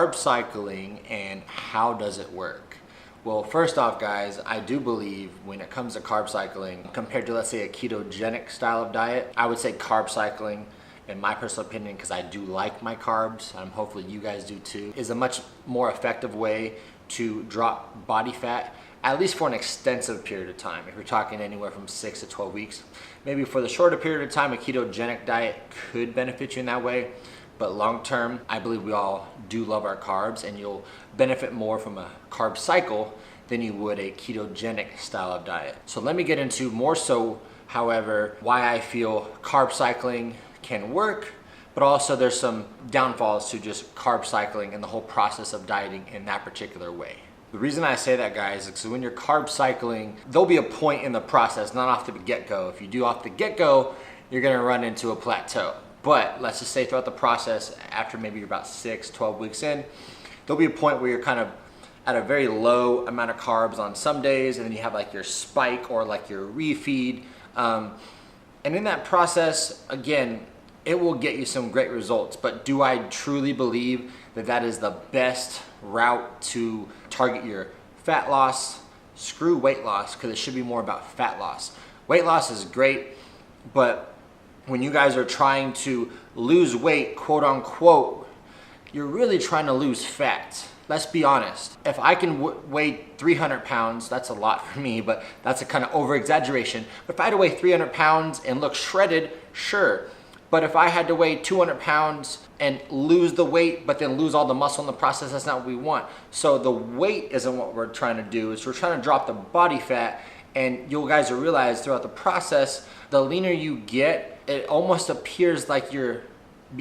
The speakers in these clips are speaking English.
carb cycling and how does it work? Well, first off, guys, I do believe when it comes to carb cycling, compared to, let's say, a ketogenic style of diet, I would say carb cycling, in my personal opinion, because I do like my carbs, hopefully you guys do too, is a much more effective way to drop body fat, at least for an extensive period of time. If you're talking anywhere from 6 to 12 weeks, maybe for the shorter period of time, a ketogenic diet could benefit you in that way. But long term, I believe we all do love our carbs, and you'll benefit more from a carb cycle than you would a ketogenic style of diet. So let me get into more so, however, why I feel carb cycling can work, but also there's some downfalls to just carb cycling and the whole process of dieting in that particular way. The reason I say that, guys, is because when you're carb cycling, there'll be a point in the process, not off the get-go. If you do off the get-go, you're gonna run into a plateau. But let's just say throughout the process, after maybe you're about 6, 12 weeks in, there'll be a point where you're kind of at a very low amount of carbs on some days, and then you have like your spike or like your refeed. And in that process, again, it will get you some great results. But do I truly believe that that is the best route to target your fat loss? Screw weight loss, because it should be more about fat loss. Weight loss is great, but when you guys are trying to lose weight, quote unquote, you're really trying to lose fat. Let's be honest. If I can weigh 300 pounds, that's a lot for me, but that's a kind of over exaggeration. But if I had to weigh 300 pounds and look shredded, sure. But if I had to weigh 200 pounds and lose the weight, but then lose all the muscle in the process, that's not what we want. So the weight isn't what we're trying to do. We're trying to drop the body fat, and you guys will realize throughout the process, the leaner you get, it almost appears like you're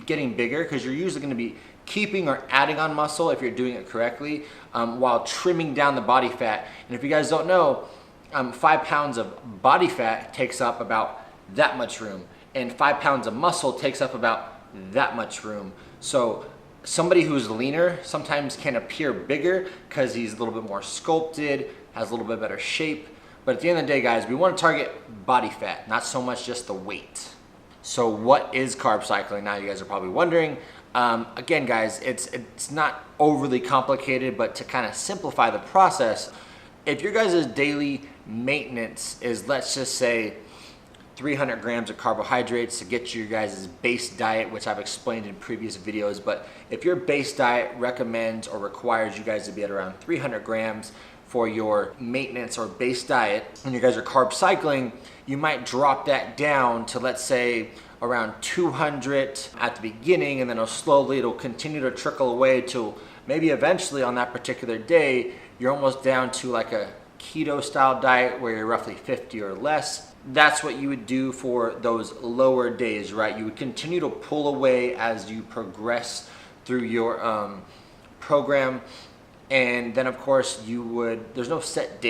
getting bigger, because you're usually going to be keeping or adding on muscle if you're doing it correctly, while trimming down the body fat. And if you guys don't know, 5 pounds of body fat takes up about that much room, and 5 pounds of muscle takes up about that much room. So somebody who's leaner sometimes can appear bigger because he's a little bit more sculpted, has a little bit better shape. But at the end of the day, guys, we want to target body fat, not so much just the weight. So what is carb cycling? Now you guys are probably wondering. Again, guys, it's not overly complicated, but to kind of simplify the process, if your guys' daily maintenance is, let's just say, 300 grams of carbohydrates to get your guys' base diet, which I've explained in previous videos, but if your base diet recommends or requires you guys to be at around 300 grams for your maintenance or base diet, when you guys are carb cycling, you might drop that down to, let's say, around 200 at the beginning, and then it'll continue to trickle away till maybe eventually on that particular day, you're almost down to like a keto style diet where you're roughly 50 or less. That's what you would do for those lower days, right? You would continue to pull away as you progress through your program. And then of course there's no set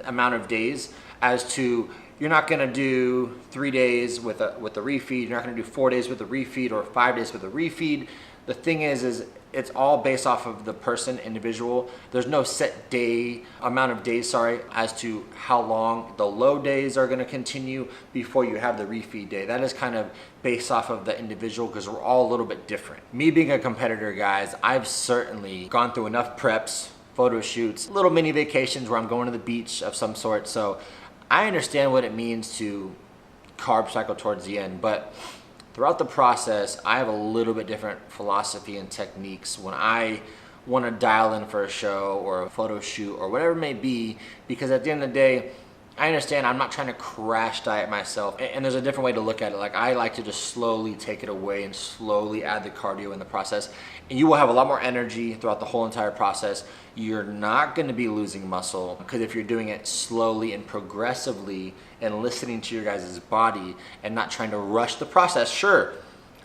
amount of days as to, you're not gonna do 3 days with a refeed, you're not gonna do 4 days with a refeed or 5 days with a refeed. The thing is it's all based off of the person, individual. There's no set amount of days, as to how long the low days are gonna continue before you have the refeed day. That is kind of based off of the individual, because we're all a little bit different. Me being a competitor, guys, I've certainly gone through enough preps, photo shoots, little mini vacations where I'm going to the beach of some sort. So I understand what it means to carb cycle towards the end, but throughout the process, I have a little bit different philosophy and techniques when I want to dial in for a show or a photo shoot or whatever it may be, because at the end of the day, I understand I'm not trying to crash diet myself, and there's a different way to look at it. Like, I like to just slowly take it away and slowly add the cardio in the process, and you will have a lot more energy throughout the whole entire process. You're not going to be losing muscle, because if you're doing it slowly and progressively and listening to your guys' body and not trying to rush the process. Sure,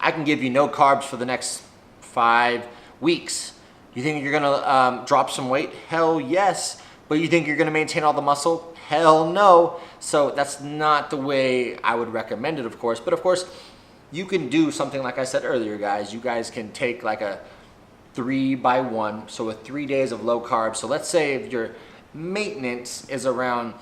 I can give you no carbs for the next 5 weeks. You think you're gonna drop some weight? Hell yes. But you think you're gonna maintain all the muscle? Hell no. So that's not the way I would recommend it, of course. But of course, you can do something like I said earlier, guys. You guys can take like a 3-by-1, so with 3 days of low carbs. So let's say if your maintenance is around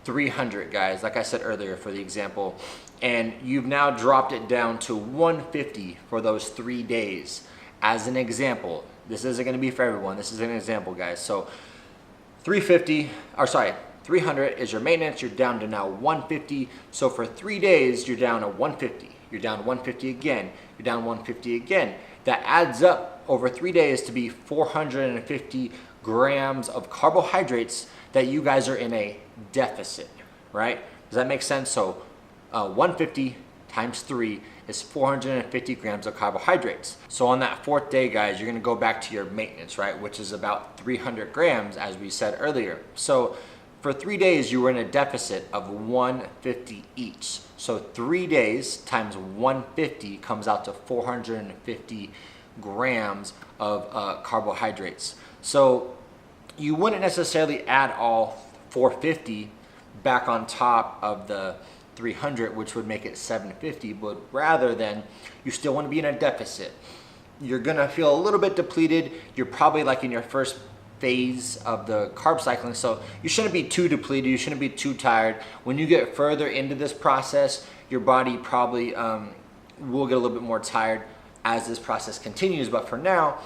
300, guys, like I said earlier for the example, and you've now dropped it down to 150 for those 3 days as an example. This isn't going to be for everyone. This is an example, guys. So 300 is your maintenance. You're down to now 150. So for 3 days, you're down to 150. You're down to 150 again. You're down 150 again. That adds up over 3 days to be 450 grams of carbohydrates that you guys are in a deficit, right? Does that make sense? So 150 times 3 is 450 grams of carbohydrates. So on that 4th day, guys, you're gonna go back to your maintenance, right? Which is about 300 grams, as we said earlier. So for 3 days, you were in a deficit of 150 each. So 3 days times 150 comes out to 450 grams of carbohydrates. So you wouldn't necessarily add all 450 back on top of the 300, which would make it 750, but rather than, you still want to be in a deficit. You're gonna feel a little bit depleted. You're probably like in your first phase of the carb cycling, so you shouldn't be too depleted, you shouldn't be too tired. When you get further into this process, your body probably will get a little bit more tired as this process continues, but for now,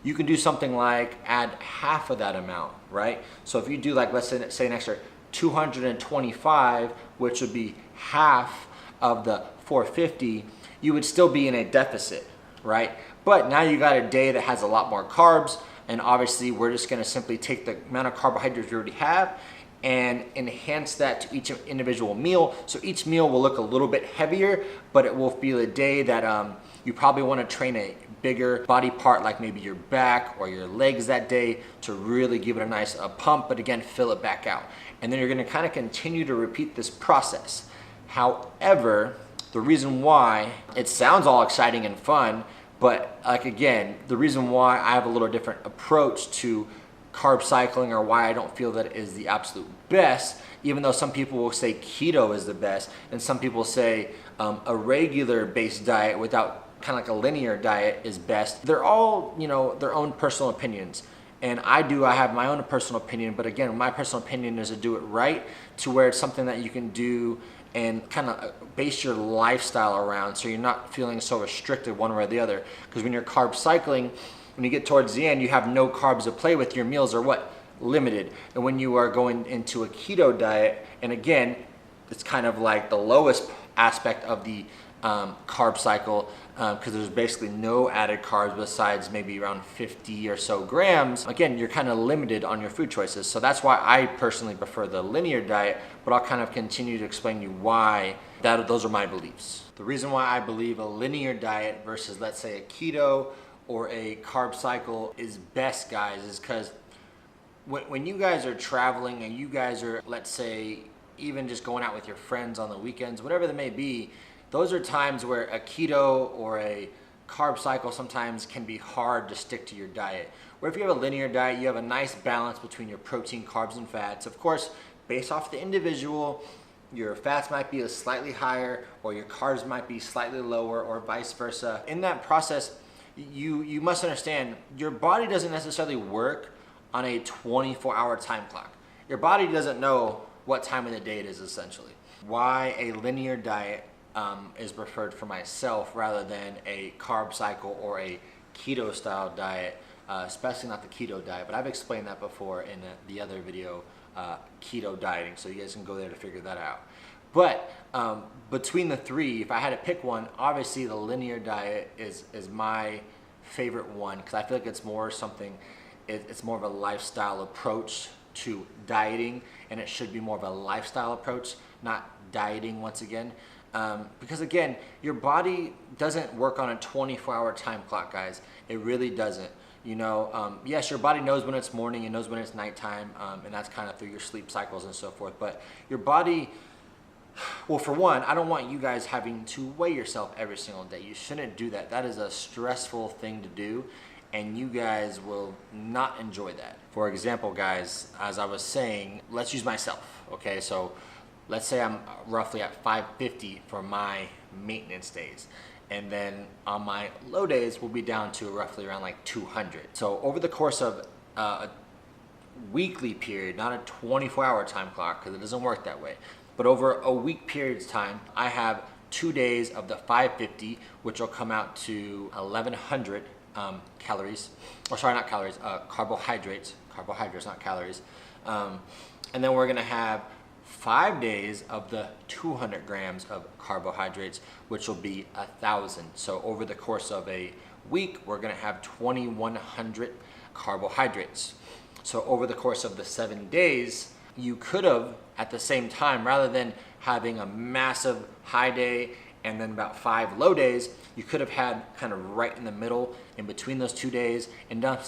you can do something like add half of that amount, right? So if you do like, let's say an extra 225, which would be half of the 450, you would still be in a deficit, right? But now you got a day that has a lot more carbs, and obviously we're just gonna simply take the amount of carbohydrates you already have and enhance that to each individual meal. So each meal will look a little bit heavier, but it will feel a day that you probably wanna train a bigger body part, like maybe your back or your legs that day, to really give it a nice pump, but again, fill it back out. And then you're gonna kind of continue to repeat this process. However, the reason why it sounds all exciting and fun, but like again, the reason why I have a little different approach to carb cycling, or why I don't feel that it is the absolute best, even though some people will say keto is the best, and some people say a regular based diet without kind of like a linear diet is best. They're all, you know, their own personal opinions. And I have my own personal opinion, but again, my personal opinion is to do it right, to where it's something that you can do and kind of base your lifestyle around, so you're not feeling so restricted one way or the other. Because when you're carb cycling, when you get towards the end, you have no carbs to play with. Your meals are what? Limited. And when you are going into a keto diet, and again, it's kind of like the lowest aspect of the carb cycle, because there's basically no added carbs besides maybe around 50 or so grams. Again, you're kind of limited on your food choices. So that's why I personally prefer the linear diet, but I'll kind of continue to explain to you why those are my beliefs. The reason why I believe a linear diet versus, let's say, a keto or a carb cycle is best, guys, is because when you guys are traveling and you guys are, let's say, even just going out with your friends on the weekends, whatever that may be, those are times where a keto or a carb cycle sometimes can be hard to stick to your diet. Where if you have a linear diet, you have a nice balance between your protein, carbs, and fats. Of course, based off the individual, your fats might be slightly higher, or your carbs might be slightly lower, or vice versa. In that process, you must understand, your body doesn't necessarily work on a 24-hour time clock. Your body doesn't know what time of the day it is, essentially. Why a linear diet is preferred for myself rather than a carb cycle or a keto style diet, especially not the keto diet, but I've explained that before in the other video, keto dieting, so you guys can go there to figure that out. But between the three, if I had to pick one, obviously the linear diet is my favorite one, because I feel like it's more something, it's more of a lifestyle approach to dieting, and it should be more of a lifestyle approach, not dieting once again. Because again, your body doesn't work on a 24-hour time clock, guys. It really doesn't. You know, yes, your body knows when it's morning, it knows when it's nighttime, and that's kind of through your sleep cycles and so forth. But your body, well, for one, I don't want you guys having to weigh yourself every single day. You shouldn't do that. That is a stressful thing to do, and you guys will not enjoy that. For example, guys, as I was saying, let's use myself, okay? So let's say I'm roughly at 550 for my maintenance days. And then on my low days, we'll be down to roughly around like 200. So over the course of a weekly period, not a 24-hour time clock, because it doesn't work that way, but over a week period's time, I have 2 days of the 550, which will come out to 1100 calories, or sorry, not calories, carbohydrates, not calories. And then we're gonna have 5 days of the 200 grams of carbohydrates, which will be 1,000. So over the course of a week, we're gonna have 2,100 carbohydrates. So over the course of the 7 days, you could have, at the same time, rather than having a massive high day and then about 5 low days, you could have had kind of right in the middle in between those 2 days and done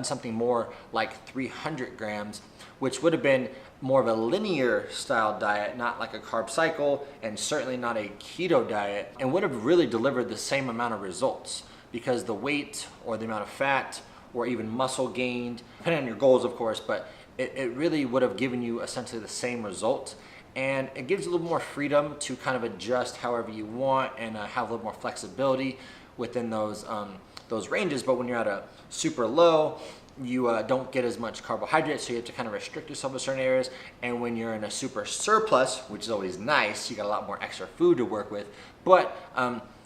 something more like 300 grams, which would have been more of a linear style diet, not like a carb cycle, and certainly not a keto diet, and would have really delivered the same amount of results, because the weight or the amount of fat or even muscle gained, depending on your goals of course, but it really would have given you essentially the same result. And it gives you a little more freedom to kind of adjust however you want and have a little more flexibility within those ranges. But when you're at a super low, you don't get as much carbohydrates, so you have to kind of restrict yourself to certain areas. And when you're in a super surplus, which is always nice, you got a lot more extra food to work with. But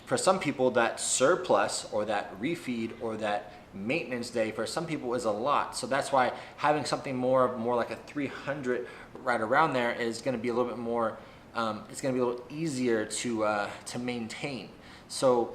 for some people, that surplus or that refeed or that maintenance day for some people is a lot. So that's why having something more like a 300 right around there is going to be a little bit more, it's going to be a little easier to maintain. So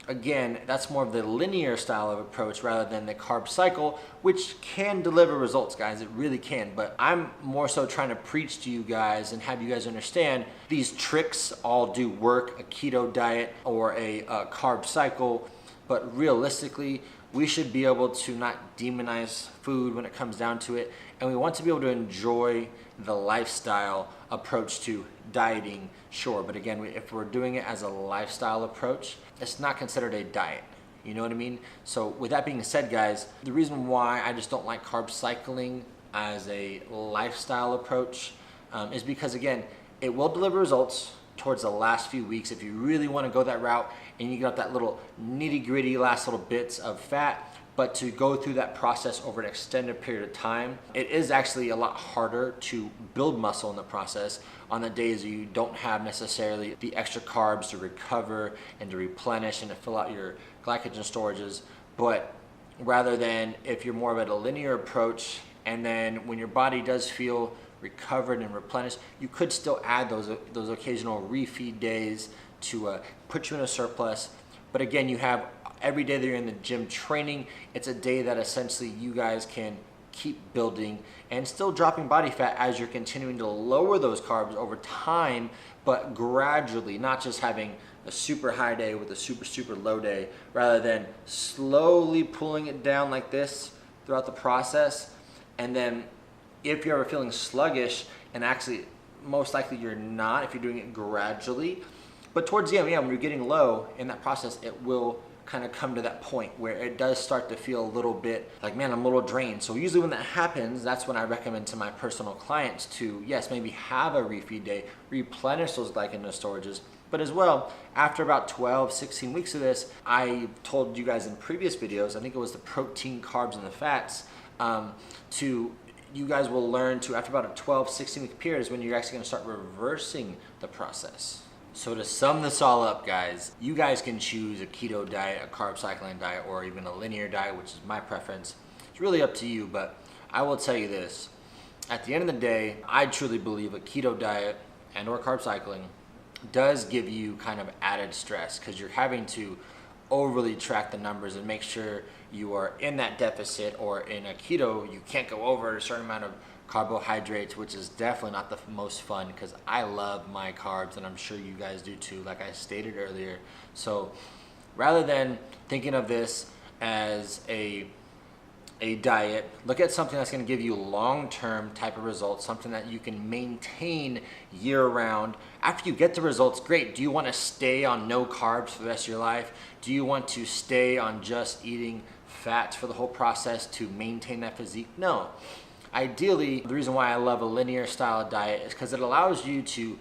again, that's more of the linear style of approach rather than the carb cycle, which can deliver results, guys. It really can. But I'm more so trying to preach to you guys and have you guys understand these tricks all do work, a keto diet or a carb cycle. But realistically, we should be able to not demonize food when it comes down to it. And we want to be able to enjoy the lifestyle approach to dieting, sure. But again, if we're doing it as a lifestyle approach, it's not considered a diet. You know what I mean? So with that being said, guys, the reason why I just don't like carb cycling as a lifestyle approach is because, again, it will deliver results towards the last few weeks if you really want to go that route and you got that little nitty gritty last little bits of fat. But to go through that process over an extended period of time, it is actually a lot harder to build muscle in the process on the days you don't have necessarily the extra carbs to recover and to replenish and to fill out your glycogen storages. But rather than if you're more of a linear approach, and then when your body does feel recovered and replenished, you could still add those occasional refeed days to put you in a surplus. But again, you have every day that you're in the gym training, it's a day that essentially you guys can keep building and still dropping body fat as you're continuing to lower those carbs over time, but gradually, not just having a super high day with a super low day, rather than slowly pulling it down like this throughout the process. And then if you're ever feeling sluggish, and actually most likely you're not if you're doing it gradually, but towards the end, when you're getting low in that process, it will kind of come to that point where it does start to feel a little bit like, man, I'm a little drained. So usually when that happens, that's when I recommend to my personal clients to, yes, maybe have a refeed day, replenish those glycogen storages. But as well, after about 12, 16 weeks of this, I told you guys in previous videos, I think it was the protein, carbs, and the fats, you guys will learn to, after about a 12, 16 week period is when you're actually gonna start reversing the process. So to sum this all up, guys, you guys can choose a keto diet, a carb cycling diet, or even a linear diet, which is my preference. It's really up to you, but I will tell you this. At the end of the day, I truly believe a keto diet and or carb cycling does give you kind of added stress because you're having to overly track the numbers and make sure you are in that deficit, or in a keto, you can't go over a certain amount of carbohydrates, which is definitely not the most fun because I love my carbs and I'm sure you guys do too, like I stated earlier. So rather than thinking of this as a diet, look at something that's going to give you long-term type of results, something that you can maintain year-round. After you get the results, great. Do you want to stay on no carbs for the rest of your life? Do you want to stay on just eating fats for the whole process to maintain that physique? No. Ideally, the reason why I love a linear style diet is because it allows you to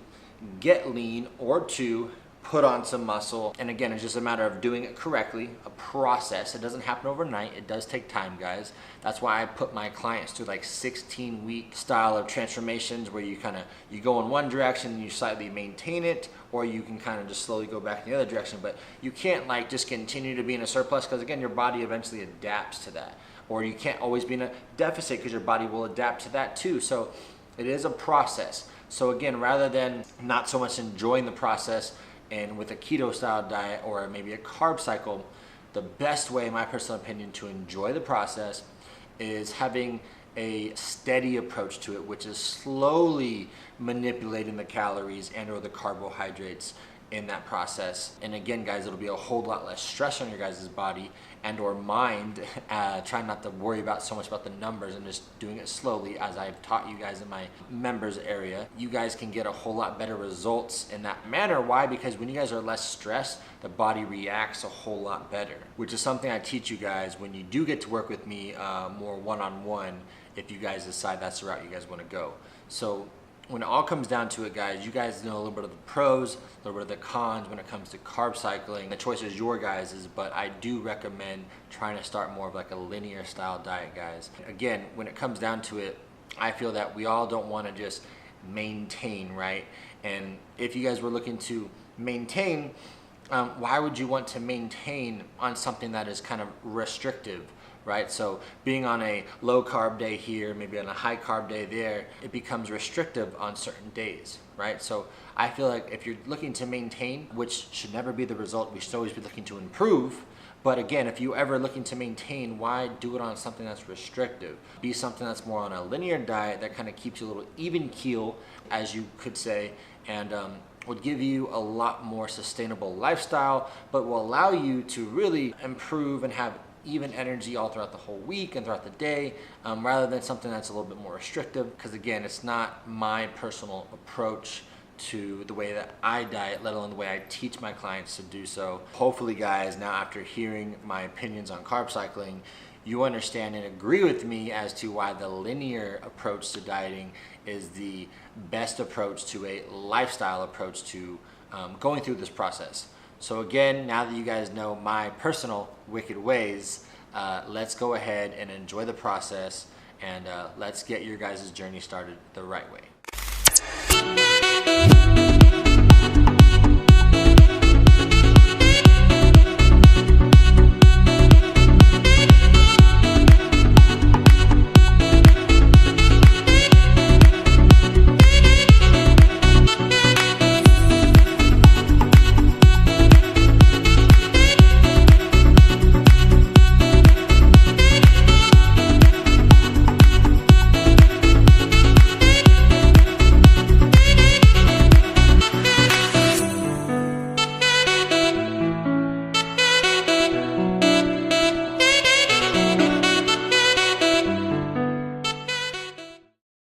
get lean or to put on some muscle. And again, it's just a matter of doing it correctly, a process. It doesn't happen overnight. It does take time, guys. That's why I put my clients through like 16-week style of transformations where you go in one direction and you slightly maintain it, or you can kind of just slowly go back in the other direction. But you can't like just continue to be in a surplus, because again, your body eventually adapts to that. Or you can't always be in a deficit, because your body will adapt to that too. So it is a process. So again, rather than not so much enjoying the process, and with a keto style diet or maybe a carb cycle, the best way, in my personal opinion, to enjoy the process is having a steady approach to it, which is slowly manipulating the calories and or the carbohydrates in that process. And again, guys, it'll be a whole lot less stress on your guys' body and or mind. Trying not to worry about so much about the numbers and just doing it slowly, as I've taught you guys in my members area. You guys can get a whole lot better results in that manner. Why? Because when you guys are less stressed, the body reacts a whole lot better, which is something I teach you guys when you do get to work with me more one-on-one, if you guys decide that's the route you guys want to go. So when it all comes down to it, guys, you guys know a little bit of the pros, a little bit of the cons when it comes to carb cycling. The choice is your guys's, but I do recommend trying to start more of like a linear style diet, guys. Again, when it comes down to it, I feel that we all don't want to just maintain, right? And if you guys were looking to maintain, why would you want to maintain on something that is kind of restrictive? Right? So being on a low carb day here, maybe on a high carb day there, it becomes restrictive on certain days, right? So I feel like if you're looking to maintain, which should never be the result, we should always be looking to improve. But again, if you ever looking to maintain, why do it on something that's restrictive? Be something that's more on a linear diet that kind of keeps you a little even keel, as you could say, and would give you a lot more sustainable lifestyle, but will allow you to really improve and have even energy all throughout the whole week and throughout the day, rather than something that's a little bit more restrictive. Because again, it's not my personal approach to the way that I diet, let alone the way I teach my clients to do so. Hopefully, guys, now after hearing my opinions on carb cycling, you understand and agree with me as to why the linear approach to dieting is the best approach to a lifestyle approach to going through this process. So again, now that you guys know my personal wicked ways, let's go ahead and enjoy the process, and let's get your guys' journey started the right way.